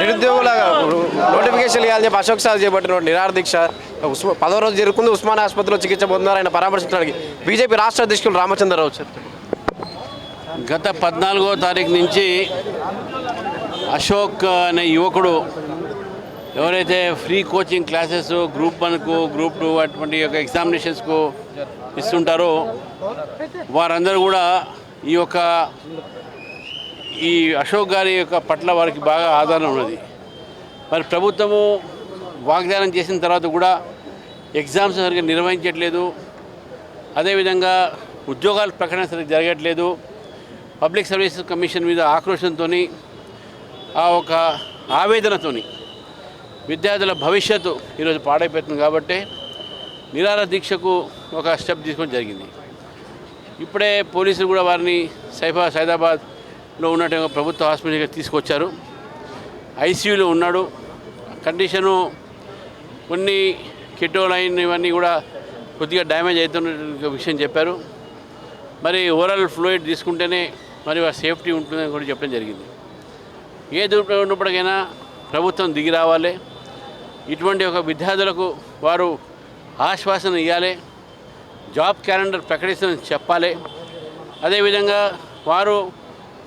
నిరుద్యోగుల నోటిఫికేషన్ ఇవ్వాలని చెప్పి అశోక్ సార్ చేపట్టిన నిరాహార దీక్ష 10వ రోజు జరుగుతుంది. ఉస్మానియా ఆసుపత్రిలో చికిత్స పొందుతున్నారు. ఆయన పరామర్శించడానికి బీజేపీ రాష్ట్ర అధ్యక్షులు రామచంద్రరావు వచ్చారు. గత 14వ తారీఖు నుంచి అశోక్ అనే యువకుడు ఎవరైతే ఫ్రీ కోచింగ్ క్లాసెస్ గ్రూప్ 1కు గ్రూప్ 2 అటువంటి యొక్క ఎగ్జామినేషన్స్కు ఇస్తుంటారో వారందరూ కూడా ఈ అశోక్ గారి యొక్క పట్ల వారికి బాగా ఆదరణ ఉన్నది. మరి ప్రభుత్వము వాగ్దానం చేసిన తర్వాత కూడా ఎగ్జామ్స్ సరిగ్గా నిర్వహించట్లేదు. అదేవిధంగా ఉద్యోగాల ప్రకటన సరిగ్గా జరగట్లేదు. పబ్లిక్ సర్వీసెస్ కమిషన్ మీద ఆక్రోషంతో ఆ ఒక ఆవేదనతో విద్యార్థుల భవిష్యత్తు ఈరోజు పాడైపోతుంది. కాబట్టి నిరాహార దీక్షకు ఒక స్టెప్ తీసుకోవడం జరిగింది. ఇప్పుడే పోలీసులు కూడా వారిని సైదాబాద్లో ఉన్నట్టు ప్రభుత్వ హాస్పిటల్కి తీసుకొచ్చారు. ఐసీయూలో ఉన్నాడు. కండిషను కొన్ని కిటోలైన్ ఇవన్నీ కూడా కొద్దిగా డ్యామేజ్ అవుతున్న విషయం చెప్పారు. మరి ఓరల్ ఫ్లూయిడ్ తీసుకుంటేనే మరి సేఫ్టీ ఉంటుందని కూడా చెప్పడం జరిగింది. ఏది ఉన్నప్పటికైనా ప్రభుత్వం దిగి రావాలి. ఇటువంటి ఒక విద్యార్థులకు వారు ఆశ్వాసన ఇవ్వాలి. జాబ్ క్యాలెండర్ ప్రకటిస్తుందని చెప్పాలి. అదేవిధంగా వారు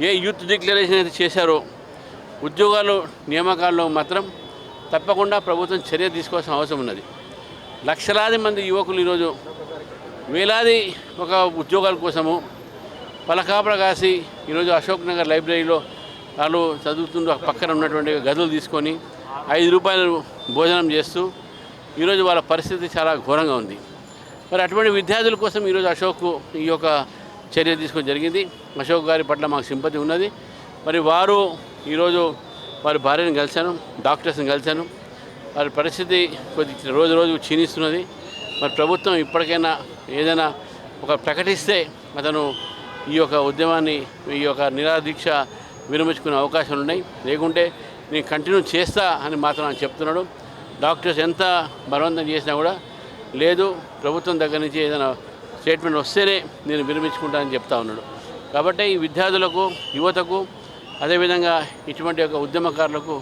ఏ యూత్ డిక్లరేషన్ అయితే చేశారో ఉద్యోగాలు నియామకాల్లో మాత్రం తప్పకుండా ప్రభుత్వం చర్య తీసుకోవాల్సిన అవసరం ఉన్నది. లక్షలాది మంది యువకులు ఈరోజు వేలాది ఒక ఉద్యోగాల కోసము పలకాపడ కాసి ఈరోజు అశోక్ నగర్ లైబ్రరీలో వాళ్ళు చదువుతుంటూ పక్కన ఉన్నటువంటి గదులు తీసుకొని 5 రూపాయలు భోజనం చేస్తూ ఈరోజు వాళ్ళ పరిస్థితి చాలా ఘోరంగా ఉంది. మరి అటువంటి విద్యార్థుల కోసం ఈరోజు అశోక్ ఈ యొక్క చర్య తీసుకోవడం జరిగింది. అశోక్ గారి పట్ల మాకు సింపతి ఉన్నది. మరి వారు ఈరోజు వారి భార్యను కలిశాను, డాక్టర్స్ని కలిశాను. వారి పరిస్థితి కొద్ది రోజు క్షీణిస్తున్నది. మరి ప్రభుత్వం ఇప్పటికైనా ఏదైనా ఒక ప్రకటిస్తే అతను ఈ యొక్క ఉద్యమాన్ని ఈ యొక్క నిరాహార దీక్ష విరమించుకునే అవకాశాలు ఉన్నాయి. లేకుంటే నేను కంటిన్యూ చేస్తా అని మాత్రం ఆయన చెప్తున్నాడు. డాక్టర్స్ ఎంత బలవంతం చేసినా కూడా లేదు, ప్రభుత్వం దగ్గర నుంచి ఏదైనా స్టేట్మెంట్ వస్తేనే నేను విరమించుకుంటానని చెప్తా ఉన్నాడు. కాబట్టి ఈ విద్యార్థులకు, యువతకు, అదేవిధంగా ఇటువంటి యొక్క ఉద్యమకారులకు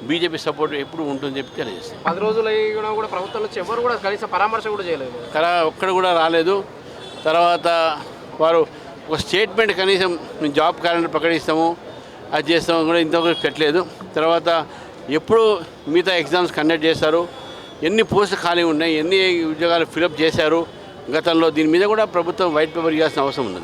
బీజేపీ సపోర్ట్ ఎప్పుడు ఉంటుందని చెప్పి తెలియజేస్తాను. 10 రోజులు కూడా ప్రభుత్వం నుంచి ఎవరు కూడా కనీసం పరామర్శ కూడా చేయలేదు. ఒక్కడ కూడా రాలేదు. తర్వాత వారు ఒక స్టేట్మెంట్ కనీసం మేము జాబ్ క్యాలెండర్ ప్రకటిస్తాము అది చేస్తాము కూడా ఇంతవరకు పెట్టలేదు. తర్వాత ఎప్పుడు మిగతా ఎగ్జామ్స్ కండక్ట్ చేస్తారు, ఎన్ని పోస్టులు ఖాళీ ఉన్నాయి, ఎన్ని ఉద్యోగాలు ఫిలప్ చేశారు గతంలో, దీని మీద కూడా ప్రభుత్వం వైట్ పేపర్ ఇవ్వాల్సిన అవసరం ఉంది.